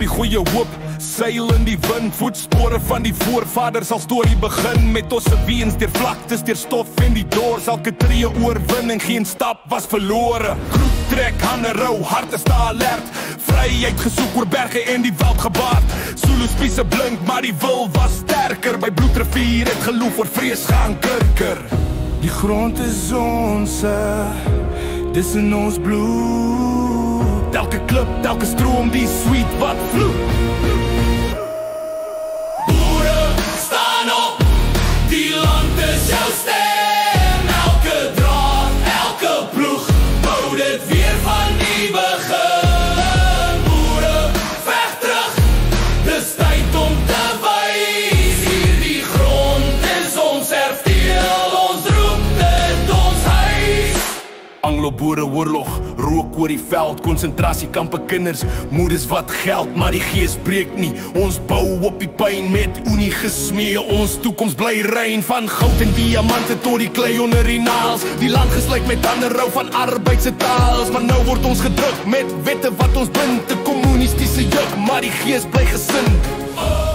goeie hoop, seil in die wind, voetspore van die voorvaders sal storie begin, met ons weens deur vlaktes, deur stof en die dors, elke tree oorwinning, geen stap was verlore. Groep trek, hande rou, harte sta alert, vryheid gesoek oor berge en die veld gebaard. Zulu spiese blink, maar die wil was sterker, by Bloedrivier het geloof oor vrees gaan kurker. Die grond is onze, dis in ons bloed, elke klip, elke stroom, die sweet wat vloed. Boere, staan op, die land is jou stem, elke draad, elke ploeg, bou dit weer van die begin. Boere, veg terug, dis tyd om te wys, hierdie grond is ons erfdeel, ons roep dit ons huis. Anglo-boereoorlog, rook oor die veld, konsentrasiekampe kinders, moeders wat geld, maar die gees breek nie. Ons bou op die pyn met unie gesmee, ons toekoms bly rein, van goud en diamante tot die klei onder die naals. Die land gesluit met hande rou van arbeidse taals, maar nou word ons gedruk met wette wat ons bind, 'n kommunistiese juk, maar die gees bly gesind.